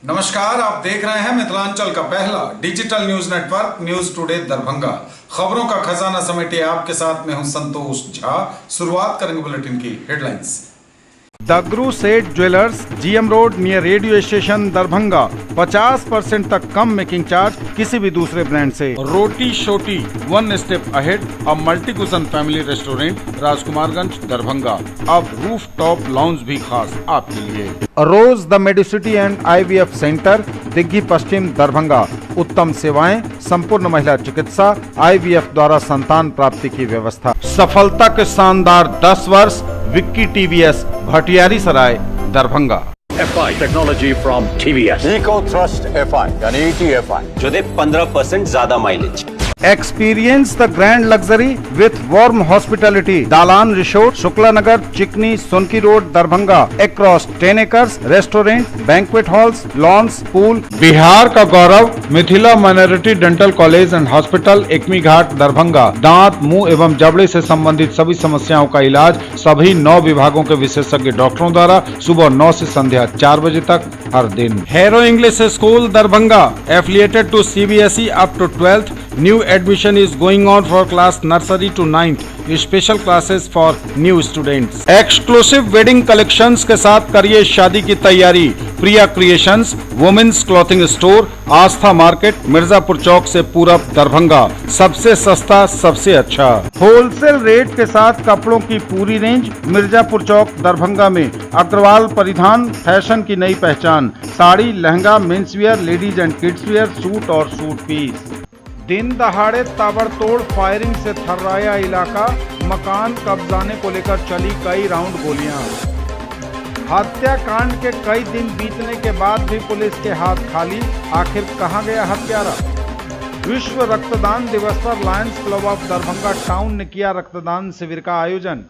नमस्कार, आप देख रहे हैं मिथिलांचल का पहला digital news network news today Darbhanga. खबरों का खजाना समेटे आपके साथ मैं हूं संतोष झा। शुरुआत करेंगे बुलेटिन की हेडलाइंस। दगरू सेठ jewellers, GM road near radio station Darbhanga. 50% तक कम मेकिंग चार्ज किसी भी दूसरे ब्रांड से। रोटी शोटी वन स्टेप अहेड, अब multi cuisine family restaurant Rajkumarganj Darbhanga. अब रूफ टॉप लाउंज भी खास आपके लिए। Rose the Medicity and IVF centre, Digghi Pashchim Darbhanga. उत्तम सेवाएं, संपूर्ण महिला चिकित्सा, IVF द्वारा संतान प्राप्ति की व्यवस्था। सफलता के शानदार 10 वर्ष। Vicky TVS, Bhatiyari Sarai Darbhanga. FI technology from TVS, eco thrust FI यानी ETFI जो दे 15% ज्यादा mileage. Experience the grand luxury with warm hospitality. Dalan resort, Shukla Nagar, Chikni, Sonki road, Darbhanga. Across 10 acres, restaurant, banquet halls, lawns, pool. Bihar का गौरव Mithila minority dental college and hospital, Ekmi Ghat Darbhanga. दांत, मुंह एवं जबड़े से संबंधित सभी समस्याओं का इलाज सभी 9 विभागों के विशेषज्ञ डॉक्टरों द्वारा सुबह 9 से संध्या 4 बजे तक हर दिन। Hero English school Darbhanga, affiliated to CBSE up to 12th। New admission is going on for class nursery to 9th. Special classes for new students. Exclusive wedding collections के साथ करिए शादी की तैयारी। प्रिया क्रिएशंस, वुमेन्स क्लॉथिंग स्टोर, आस्था market, Mirzapur चौक से पूरब दरभंगा। सबसे सस्ता, सबसे अच्छा होलसेल रेट के साथ कपड़ों की पूरी रेंज मिर्जापुर चौक दरभंगा में। अग्रवाल परिधान, फैशन की नई पहचान। Sari, lehenga, men's wear, ladies and kids wear, suit और सूट पीस। दिन दहाड़े ताबड़तोड़ फायरिंग से थर्राया इलाका। मकान कब्जाने को लेकर चली कई राउंड गोलियां। हत्याकांड के कई दिन बीतने के बाद भी पुलिस के हाथ खाली। आखिर कहां गया हत्यारा? विश्व रक्तदान दिवस पर Lions club of Darbhanga town ने किया रक्तदान शिविर का आयोजन।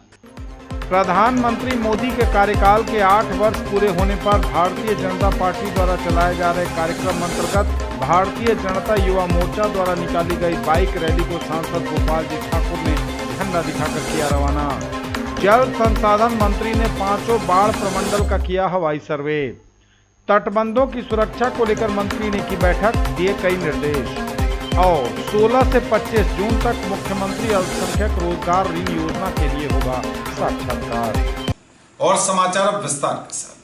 प्रधानमंत्री मोदी के कार्यकाल के 8 वर्ष पूरे होने पर भारतीय जनता पार्टी द्वारा चलाए जा रहे कार्यक्रम अंतर्गत भारतीय जनता युवा मोर्चा द्वारा निकाली गई बाइक रैली को सांसद गोपाल जी ठाकुर ने झंडा दिखाकर किया रवाना। जल संसाधन मंत्री ने 5 बाढ़ प्रमंडल का किया हवाई सर्वे। तटबंधों की सुरक्षा को लेकर मंत्री ने की बैठक, दिए कई निर्देश। और 16 से 25 जून तक मुख्यमंत्री अल्पसंख्यक रोजगार ऋण योजना के लिए होगा साक्षात्कार। और समाचार अब विस्तार के साथ।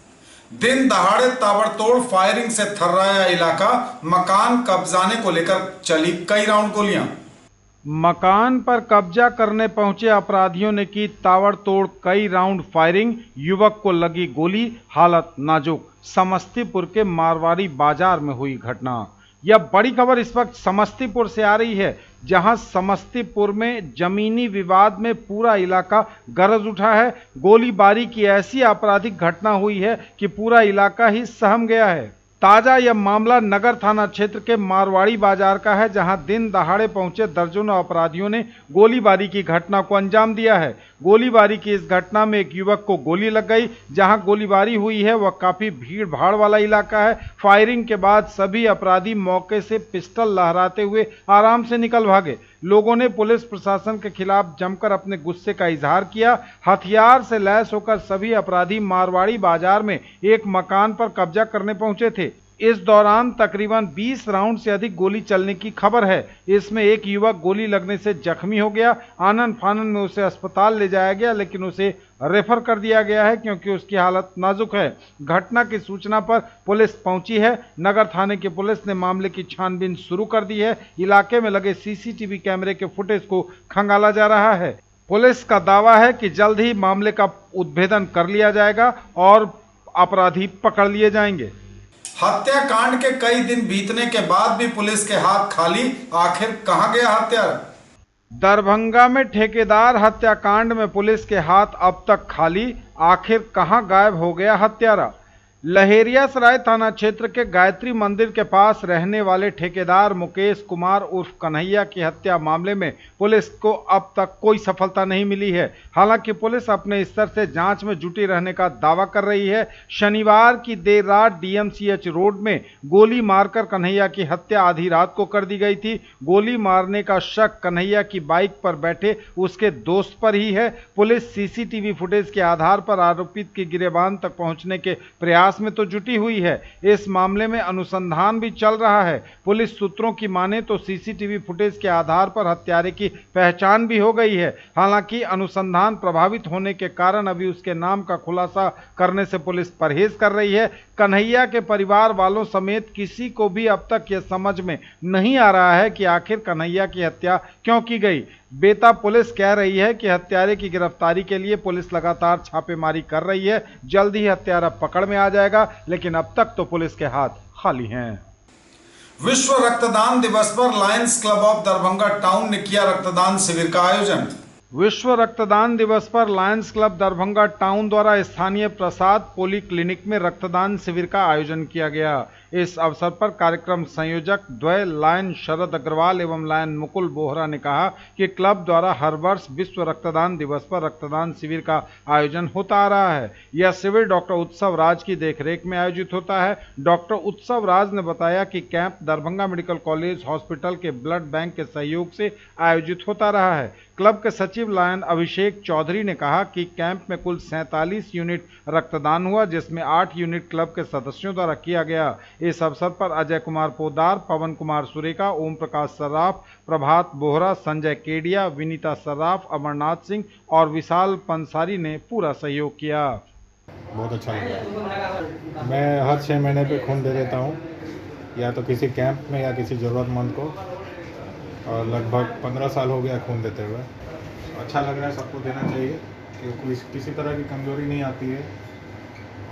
दिन दहाड़े ताबड़तोड़ फायरिंग से थर्राया इलाका। मकान कब्जाने को लेकर चली कई राउंड गोलियां। मकान पर कब्जा करने पहुंचे अपराधियों ने की ताबड़तोड़ कई राउंड फायरिंग। युवक को लगी गोली, हालत नाजुक। समस्तीपुर के मारवाड़ी बाजार में हुई घटना। यह बड़ी खबर इस वक्त समस्तीपुर से आ रही है, जहां समस्तीपुर में जमीनी विवाद में पूरा इलाका गरज उठा है। गोलीबारी की ऐसी आपराधिक घटना हुई है कि पूरा इलाका ही सहम गया है। ताजा यह मामला नगर थाना क्षेत्र के मारवाड़ी बाजार का है, जहां दिन दहाड़े पहुंचे दर्जनों अपराधियों ने गोलीबारी की घटना को अंजाम दिया है। गोलीबारी की इस घटना में एक युवक को गोली लग गई। जहां गोलीबारी हुई है वह काफी भीड़ भाड़ वाला इलाका है। फायरिंग के बाद सभी अपराधी मौके से पिस्टल लहराते हुए आराम से निकल भागे। लोगों ने पुलिस प्रशासन के खिलाफ जमकर अपने गुस्से का इजहार किया। हथियार से लैस होकर सभी अपराधी मारवाड़ी बाजार में एक मकान पर कब्जा करने पहुंचे थे। इस दौरान तकरीबन 20 राउंड से अधिक गोली चलने की खबर है। इसमें एक युवक गोली लगने से जख्मी हो गया। आनन फानन में उसे अस्पताल ले जाया गया, लेकिन उसे रेफर कर दिया गया है क्योंकि उसकी हालत नाजुक है। घटना की सूचना पर पुलिस पहुंची है। नगर थाने की पुलिस ने मामले की छानबीन शुरू कर दी है। इलाके में लगे CCTV कैमरे के फुटेज को खंगाला जा रहा है। पुलिस का दावा है कि जल्द ही मामले का उद्भेदन कर लिया जाएगा और अपराधी पकड़ लिए जाएंगे। हत्याकांड के कई दिन बीतने के बाद भी पुलिस के हाथ खाली। आखिर कहां गया हत्यारा? दरभंगा में ठेकेदार हत्याकांड में पुलिस के हाथ अब तक खाली। आखिर कहां गायब हो गया हत्यारा? लहेरियासराय थाना क्षेत्र के गायत्री मंदिर के पास रहने वाले ठेकेदार मुकेश कुमार उर्फ कन्हैया की हत्या मामले में पुलिस को अब तक कोई सफलता नहीं मिली है। हालांकि पुलिस अपने स्तर से जांच में जुटी रहने का दावा कर रही है। शनिवार की देर रात DMCH रोड में गोली मारकर कन्हैया की हत्या आधी रात को कर दी गई थी। गोली मारने का शक कन्हैया की बाइक पर बैठे उसके दोस्त पर ही है। पुलिस CCTV फुटेज के आधार पर आरोपित की गिरेबान तक पहुंचने के प्रयास तलाश में तो जुटी हुई है। इस मामले में अनुसंधान भी चल रहा है। पुलिस सूत्रों की माने तो सीसीटीवी फुटेज के आधार पर हत्यारे की पहचान भी हो गई है। हालांकि अनुसंधान प्रभावित होने के कारण अभी उसके नाम का खुलासा करने से पुलिस परहेज कर रही है। कन्हैया के परिवार वालों समेत किसी को भी अब तक यह समझ में नहीं आ रहा है कि आखिर कन्हैया की हत्या क्यों की गई। बेता पुलिस कह रही है कि हत्यारे की गिरफ्तारी के लिए पुलिस लगातार छापेमारी कर रही है। जल्द ही हत्यारा पकड़ में आ जाएगा, लेकिन अब तक तो पुलिस के हाथ खाली हैं। विश्व रक्तदान दिवस पर Lions club of Darbhanga town ने किया रक्तदान शिविर का आयोजन। विश्व रक्तदान दिवस पर लायंस क्लब दरभंगा टाउन द्वारा स्थानीय प्रसाद पोली क्लिनिक में रक्तदान शिविर का आयोजन किया गया। इस अवसर पर कार्यक्रम संयोजक द्वय लायन शरद अग्रवाल एवं लायन मुकुल बोहरा ने कहा कि क्लब द्वारा हर वर्ष विश्व रक्तदान दिवस पर रक्तदान शिविर का आयोजन होता आ रहा है। यह शिविर डॉक्टर उत्सव राज की देखरेख में आयोजित होता है। डॉक्टर उत्सव राज ने बताया कि camp Darbhanga medical college hospital के ब्लड बैंक के सहयोग से आयोजित होता रहा है। क्लब के सचिव लायन अभिषेक चौधरी ने कहा कि कैंप में कुल 47 यूनिट रक्तदान हुआ, जिसमें 8 यूनिट क्लब के सदस्यों द्वारा किया गया। इस अवसर पर अजय कुमार पोदार, पवन कुमार सुरेखा, ओम प्रकाश सर्राफ, प्रभात बोहरा, संजय केडिया, विनीता सर्राफ, अमरनाथ सिंह और विशाल पंसारी ने पूरा सहयोग किया। बहुत अच्छा लगा। मैं हर 6 महीने पे खून दे देता हूँ, या तो किसी कैंप में या किसी ज़रूरतमंद को, और लगभग 15 साल हो गया खून देते हुए। अच्छा लग रहा है, सबको देना चाहिए क्योंकि किसी तरह की कमजोरी नहीं आती है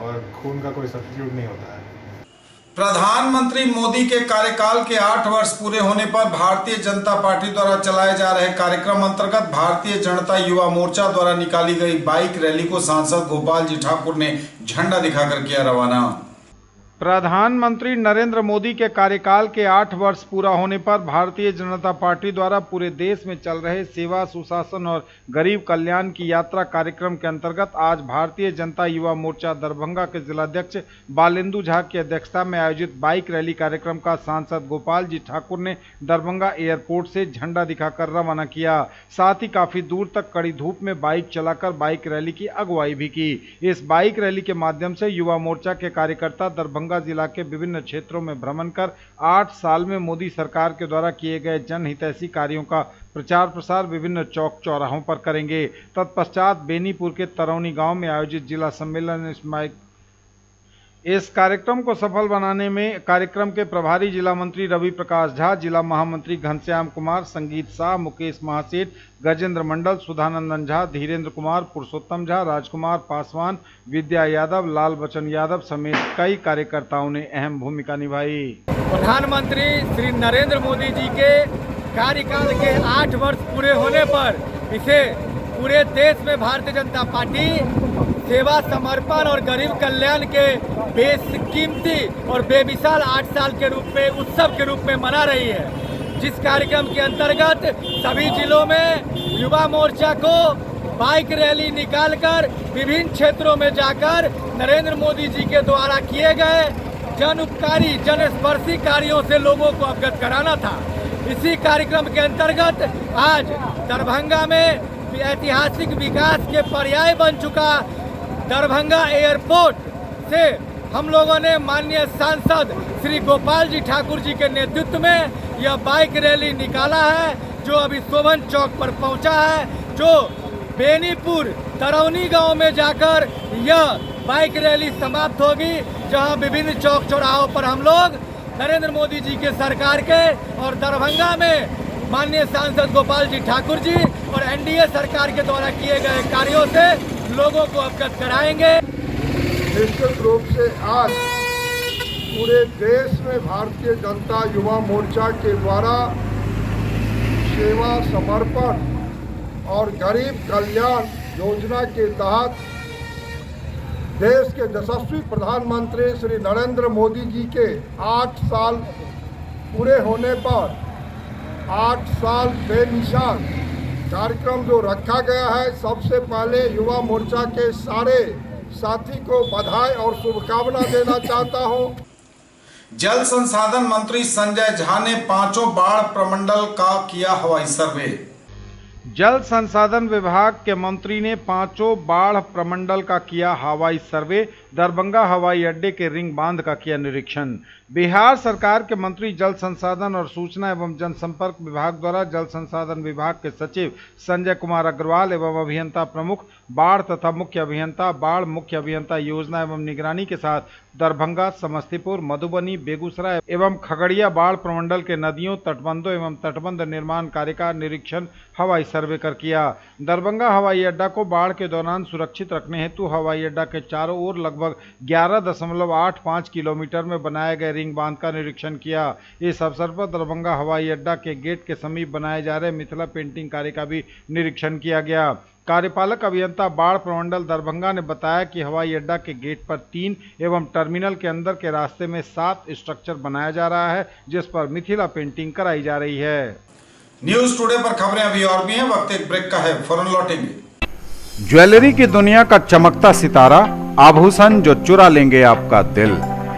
और खून का कोई सब्स्टिट्यूट नहीं होता है। प्रधानमंत्री मोदी के कार्यकाल के 8 वर्ष पूरे होने पर भारतीय जनता पार्टी द्वारा चलाए जा रहे कार्यक्रम अंतर्गत भारतीय जनता युवा मोर्चा द्वारा निकाली गई बाइक रैली को सांसद गोपाल जी ठाकुर ने झंडा दिखाकर किया रवाना। प्रधानमंत्री नरेंद्र मोदी के कार्यकाल के 8 वर्ष पूरा होने पर भारतीय जनता पार्टी द्वारा पूरे देश में चल रहे सेवा, सुशासन और गरीब कल्याण की यात्रा कार्यक्रम के अंतर्गत आज भारतीय जनता युवा मोर्चा दरभंगा के जिलाध्यक्ष बालेंदु झा की अध्यक्षता में आयोजित बाइक रैली कार्यक्रम का सांसद गोपाल जी ठाकुर ने दरभंगा एयरपोर्ट से झंडा दिखाकर रवाना किया। साथ ही काफी दूर तक कड़ी धूप में बाइक चलाकर बाइक रैली की अगुवाई भी की। इस बाइक रैली के माध्यम से युवा मोर्चा के कार्यकर्ता दरभंगा जिला के विभिन्न क्षेत्रों में भ्रमण कर 8 साल में मोदी सरकार के द्वारा किए गए जनहितैषी कार्यों का प्रचार प्रसार विभिन्न चौक चौराहों पर करेंगे। तत्पश्चात बेनीपुर के तरौनी गांव में आयोजित जिला सम्मेलन इस कार्यक्रम को सफल बनाने में कार्यक्रम के प्रभारी जिला मंत्री रवि प्रकाश झा, जिला महामंत्री घनश्याम कुमार, संगीत शाह, मुकेश महासेठ, गजेंद्र मंडल, सुधानंदन झा, धीरेन्द्र कुमार, पुरुषोत्तम झा, राजकुमार पासवान, विद्या यादव, लाल बचन यादव समेत कई कार्यकर्ताओं ने अहम भूमिका निभाई। प्रधानमंत्री श्री नरेंद्र मोदी जी के कार्यकाल के 8 वर्ष पूरे होने पर इसे पूरे देश में भारतीय जनता पार्टी सेवा, समर्पण और गरीब कल्याण के बेशकीमती और बेमिसाल 8 साल के रूप में उत्सव के रूप में मना रही है। जिस कार्यक्रम के अंतर्गत सभी जिलों में युवा मोर्चा को बाइक रैली निकालकर विभिन्न क्षेत्रों में जाकर नरेंद्र मोदी जी के द्वारा किए गए जन उपकारी, जन स्पर्शी कार्यों से लोगों को अवगत कराना था। इसी कार्यक्रम के अंतर्गत आज दरभंगा में ऐतिहासिक विकास के पर्याय बन चुका दरभंगा एयरपोर्ट से हम लोगों ने माननीय सांसद श्री गोपाल जी ठाकुर जी के नेतृत्व में यह बाइक रैली निकाला है, जो अभी शोभन चौक पर पहुंचा है, जो बेनीपुर तरौनी गांव में जाकर यह बाइक रैली समाप्त होगी, जहां विभिन्न चौक चौराहों पर हम लोग नरेंद्र मोदी जी के सरकार के और दरभंगा में माननीय सांसद गोपाल जी ठाकुर जी और एनडीए सरकार के द्वारा किए गए कार्यों से लोगों को अवगत कराएंगे। निश्चित रूप से आज पूरे देश में भारतीय जनता युवा मोर्चा के द्वारा सेवा, समर्पण और गरीब कल्याण योजना के तहत देश के यशस्वी प्रधानमंत्री श्री नरेंद्र मोदी जी के 8 साल पूरे होने पर 8 साल बेमिसाल कार्यक्रम जो रखा गया है, सबसे पहले युवा मोर्चा के सारे साथी को बधाई और शुभकामना देना चाहता हूं। जल संसाधन मंत्री संजय झा ने 5 बाढ़ प्रमंडल का किया हवाई सर्वे। जल संसाधन विभाग के मंत्री ने पांचों बाढ़ प्रमंडल का किया हवाई सर्वे, दरभंगा हवाई अड्डे के रिंग बांध का किया निरीक्षण। बिहार सरकार के मंत्री जल संसाधन और सूचना एवं जनसंपर्क विभाग द्वारा जल संसाधन विभाग के सचिव संजय कुमार अग्रवाल एवं अभियंता प्रमुख बाढ़ तथा मुख्य अभियंता बाढ़ मुख्य अभियंता योजना एवं निगरानी के साथ दरभंगा, समस्तीपुर, मधुबनी, बेगूसराय एवं खगड़िया बाढ़ प्रमंडल के नदियों, तटबंधों एवं तटबंध निर्माण कार्य का निरीक्षण हवाई सर्वे कर किया। दरभंगा हवाई अड्डा को बाढ़ के दौरान सुरक्षित रखने हेतु हवाई अड्डा के चारों ओर लगभग 11.85 किलोमीटर में बनाए गए रिंग बांध का निरीक्षण किया। इस अवसर पर दरभंगा हवाई अड्डा के गेट के समीप बनाए जा रहे मिथिला पेंटिंग कार्य का भी निरीक्षण किया गया। कार्यपालक अभियंता बाढ़ प्रमंडल दरभंगा ने बताया कि हवाई अड्डा के गेट पर 3 एवं टर्मिनल के अंदर के रास्ते में 7 स्ट्रक्चर बनाया जा रहा है, जिस पर मिथिला पेंटिंग कराई जा रही है। न्यूज टुडे पर खबरें अभी और भी हैं, वक्त एक ब्रेक का है, फौरन लौटेंगे। ज्वेलरी की दुनिया का चमकता सितारा, आभूषण जो चुरा लेंगे आपका दिल।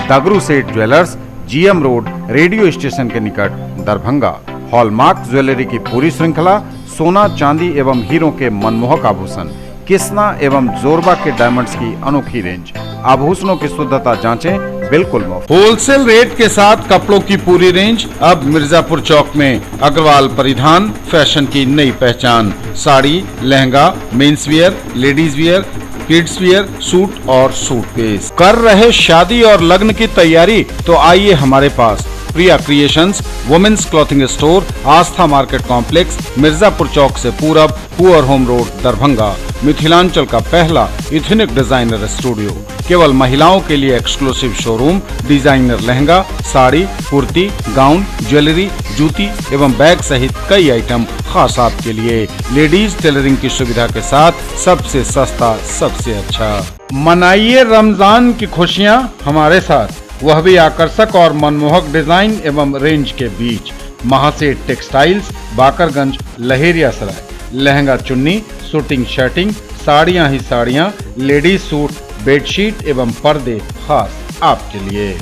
दगरू सेठ jewellers, GM road, radio station के निकट, दरभंगा। हॉलमार्क ज्वेलरी की पूरी श्रृंखला, सोना, चांदी एवं हीरों के मनमोहक आभूषण, किस्ना एवं जोरबा के डायमंड्स की अनोखी रेंज। आभूषणों की शुद्धता जांचें, बिल्कुल मुफ्त। होलसेल रेट के साथ कपड़ों की पूरी रेंज अब मिर्जापुर चौक में। अग्रवाल परिधान, फैशन की नई पहचान। Sari, lehenga, men's wear, ladies wear, kids wear, suit और सूट पीस। कर रहे शादी और लग्न की तैयारी? तो आइए हमारे पास। प्रिया क्रिएशंस, वुमेन्स क्लॉथिंग स्टोर, आस्था मार्केट कॉम्प्लेक्स, मिर्जापुर चौक से पूरब, poor home road, Darbhanga. Mithilanchal का पहला इथनिक डिजाइनर स्टूडियो। केवल महिलाओं के लिए exclusive showroom. Designer lehenga, sari, kurti, gown, jewellery, जूती एवं बैग सहित कई आइटम खास आपके लिए। लेडीज टेलरिंग की सुविधा के साथ सबसे सस्ता, सबसे अच्छा। मनाइए रमजान की खुशियाँ हमारे साथ, वह भी आकर्षक और मनमोहक डिजाइन एवं रेंज के बीच। महासेठ टेक्सटाइल्स, बाकरगंज, लहेरिया सराय। लहंगा चुन्नी, शूटिंग शर्टिंग, साड़ियाँ ही साड़ियाँ, लेडीज सूट, बेडशीट एवं पर्दे खास आपके लिए।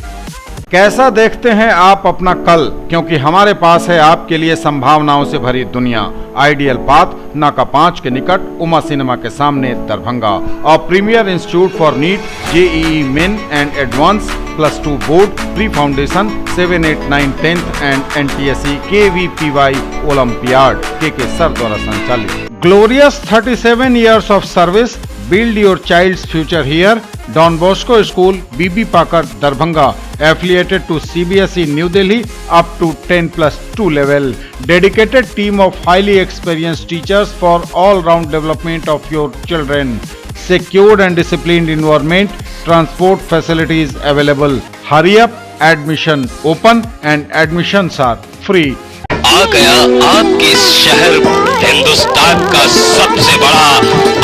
कैसा देखते हैं आप अपना कल, क्योंकि हमारे पास है आपके लिए संभावनाओं से भरी दुनिया। आइडियल पाथ, नाका 5 के निकट, उमा सिनेमा के सामने, दरभंगा। और premier institute for NEET, JEE main and advance, +2 board, pre foundation, 7, 8, 9, 10th and NTSC KVPY olympiad के सर द्वारा संचालित। Glorious 37 years of service, build your child's future here. Don Bosco School, BB Pakar, Darbhanga, affiliated to CBSE New Delhi up to 10+2 level. Dedicated team of highly experienced teachers for all-round development of your children. Secured and disciplined environment, transport facilities available. Hurry up, admission open and admissions are free. आ गया आपके शहर हिंदुस्तान का सबसे बड़ा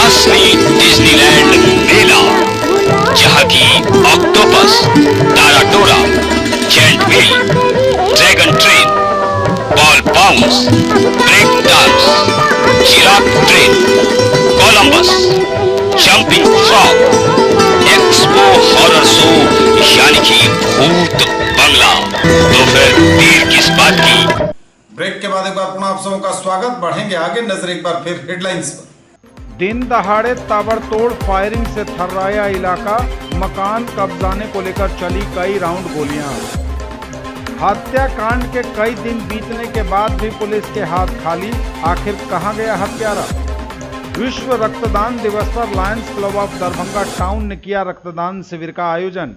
असली Disneyland मेला, जहाँ की ऑक्टोपस, ताराटोरा, giant wheel, dragon train, ball bounce, break dance, giraffe train, Columbus, jumping frog, expo horror show यानी कि भूत बंगला। तो फिर देर किस बात की। ब्रेक के बाद एक बार पुनः आप सबों का स्वागत। बढ़ेंगे आगे, नजर एक बार फिर हेडलाइंस पर। दिन दहाड़े ताबड़तोड़ फायरिंग से थर्राया इलाका, मकान कब्जाने को लेकर चली कई राउंड गोलियां। हत्याकांड के कई दिन बीतने के बाद भी पुलिस के हाथ खाली, आखिर कहां गया हत्यारा? विश्व रक्तदान दिवस पर Lions club of Darbhanga town ने किया रक्तदान शिविर का आयोजन।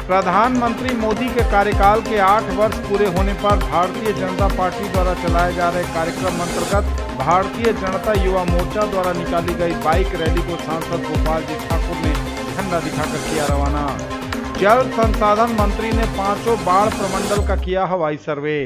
प्रधानमंत्री मोदी के कार्यकाल के 8 वर्ष पूरे होने पर भारतीय जनता पार्टी द्वारा चलाए जा रहे कार्यक्रम अंतर्गत भारतीय जनता युवा मोर्चा द्वारा निकाली गई बाइक रैली को सांसद गोपाल जी ठाकुर ने झंडा दिखाकर किया रवाना। जल संसाधन मंत्री ने 5 बाढ़ प्रमंडल का किया हवाई सर्वे।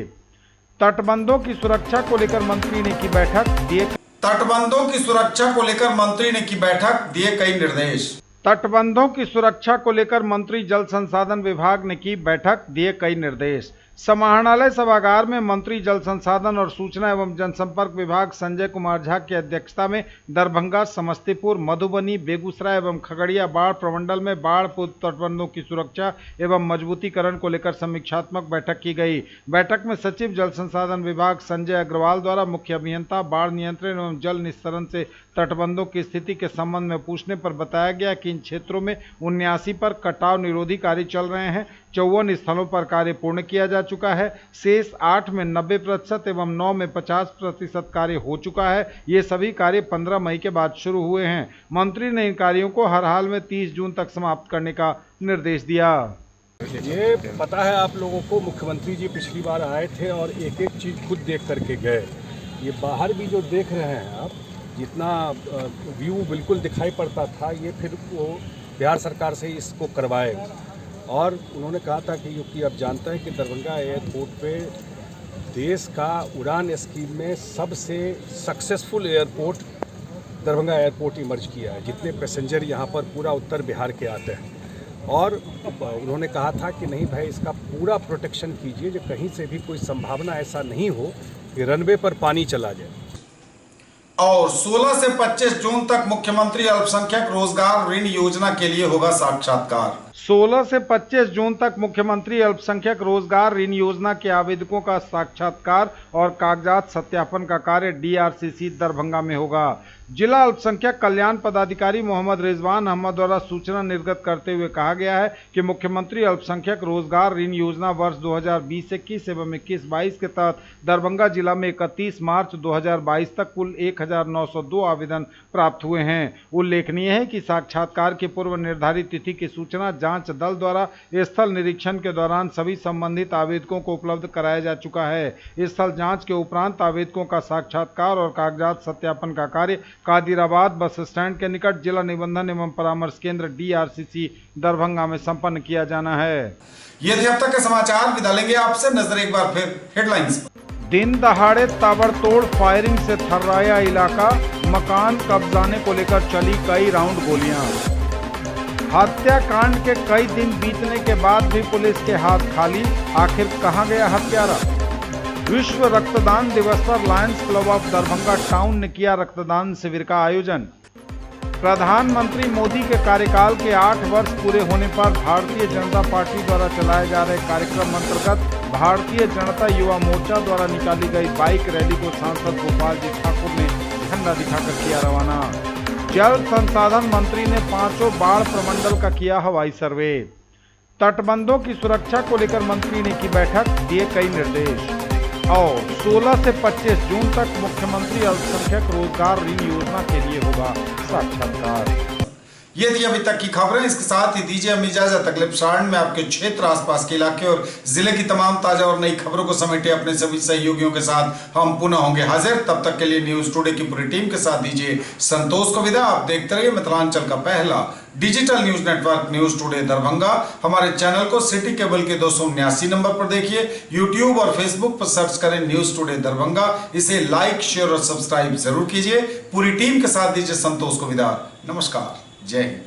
तटबंधों की सुरक्षा को लेकर मंत्री ने की बैठक, दिए तटबंधों की सुरक्षा को लेकर मंत्री ने की बैठक, दिए कई निर्देश। तटबंधों की सुरक्षा को लेकर मंत्री जल संसाधन विभाग ने की बैठक, दिए कई निर्देश। समाहरणालय सभागार में मंत्री जल संसाधन और सूचना एवं जनसंपर्क विभाग संजय कुमार झा की अध्यक्षता में दरभंगा, समस्तीपुर, मधुबनी, बेगूसराय एवं खगड़िया बाढ़ प्रमंडल में बाढ़ पूर्व तटबंधों की सुरक्षा एवं मजबूतीकरण को लेकर समीक्षात्मक बैठक की गई। बैठक में सचिव जल संसाधन विभाग संजय अग्रवाल द्वारा मुख्य अभियंता बाढ़ नियंत्रण एवं जल निस्सरण से तटबंधों की स्थिति के संबंध में पूछने पर बताया गया कि इन क्षेत्रों में 79 पर कटाव निरोधी कार्य चल रहे हैं। 54 स्थलों पर कार्य पूर्ण किया जा चुका है। शेष 8 में 90% एवं 9 में 50% कार्य हो चुका है। ये सभी कार्य 15 मई के बाद शुरू हुए हैं। मंत्री ने इन कार्यों को हर हाल में 30 जून तक समाप्त करने का निर्देश दिया। ये पता है आप लोगों को, मुख्यमंत्री जी पिछली बार आए थे और एक एक चीज़ खुद देख करके गए। ये बाहर भी जो देख रहे हैं आप, जितना व्यू बिल्कुल दिखाई पड़ता था, ये फिर वो बिहार सरकार से इसको करवाएगा। और उन्होंने कहा था कि क्योंकि आप जानते हैं कि दरभंगा एयरपोर्ट पे देश का उड़ान स्कीम में सबसे successful airport Darbhanga airport emerge किया है। जितने पैसेंजर यहाँ पर पूरा उत्तर बिहार के आते हैं, और उन्होंने कहा था कि नहीं भाई, इसका पूरा प्रोटेक्शन कीजिए, जो कहीं से भी कोई संभावना ऐसा नहीं हो कि रनवे पर पानी चला जाए। और 16 से 25 जून तक मुख्यमंत्री अल्पसंख्यक रोजगार ऋण योजना के लिए होगा साक्षात्कार। 16 से 25 जून तक मुख्यमंत्री अल्पसंख्यक रोजगार ऋण योजना के आवेदकों का साक्षात्कार और कागजात सत्यापन का कार्य डीआरसीसी दरभंगा में होगा। जिला अल्पसंख्यक कल्याण पदाधिकारी मोहम्मद रिजवान अहमद द्वारा सूचना निर्गत करते हुए कहा गया है कि मुख्यमंत्री अल्पसंख्यक रोजगार ऋण योजना वर्ष 2020-21 एवं 21-22 के तहत दरभंगा जिला में 31 मार्च 2022 तक कुल 1902 आवेदन प्राप्त हुए हैं। उल्लेखनीय है कि साक्षात्कार की पूर्व निर्धारित तिथि की सूचना जांच दल द्वारा स्थल निरीक्षण के दौरान सभी संबंधित आवेदकों को उपलब्ध कराया जा चुका है। स्थल जांच के उपरांत आवेदकों का साक्षात्कार और कागजात सत्यापन का कार्य कादिराबाद बस स्टैंड के निकट जिला निबंधन एवं परामर्श केंद्र डीआरसीसी दरभंगा में संपन्न किया जाना है। ये थे अब तक के समाचार। विदा लेंगे आपसे। नजर एक बार फिर हेडलाइंस पर। दिन दहाड़े ताबड़तोड़ फायरिंग से थर्राया इलाका, मकान कब्जाने को लेकर चली कई राउंड गोलियां। हत्याकांड के कई दिन बीतने के बाद भी पुलिस के हाथ खाली, आखिर कहां गया हत्यारा? विश्व रक्तदान दिवस पर Lions club of Darbhanga town ने किया रक्तदान शिविर का आयोजन। प्रधानमंत्री मोदी के कार्यकाल के 8 वर्ष पूरे होने पर भारतीय जनता पार्टी द्वारा चलाए जा रहे कार्यक्रम अंतर्गत भारतीय जनता युवा मोर्चा द्वारा निकाली गई बाइक रैली को सांसद गोपाल जी ठाकुर ने झंडा दिखाकर किया रवाना। जल संसाधन मंत्री ने 5 बाढ़ प्रमंडल का किया हवाई सर्वे। तटबंधों की सुरक्षा को लेकर मंत्री ने की बैठक, दिए कई निर्देश। और 16 से 25 जून तक मुख्यमंत्री अल्पसंख्यक रोजगार ऋण योजना के लिए होगा साक्षात्कार। ये थी अभी तक की खबरें। इसके साथ ही दीजिए हमें इजाजत। अगले प्रसारण में आपके क्षेत्र, आसपास के इलाके और जिले की तमाम ताजा और नई खबरों को समेटे अपने सभी सहयोगियों के साथ हम पुनः होंगे हाजिर। तब तक के लिए न्यूज टुडे की पूरी टीम के साथ दीजिए संतोष को विदा। आप देखते रहिए मिथिलांचल का पहला digital news network news today Darbhanga. हमारे चैनल को सिटी केबल के 279 नंबर पर देखिए। यूट्यूब और फेसबुक पर सर्च करें न्यूज टुडे दरभंगा। इसे लाइक, शेयर और सब्सक्राइब जरूर कीजिए। पूरी टीम के साथ दीजिए संतोष को विदा। नमस्कार, जय हिंद।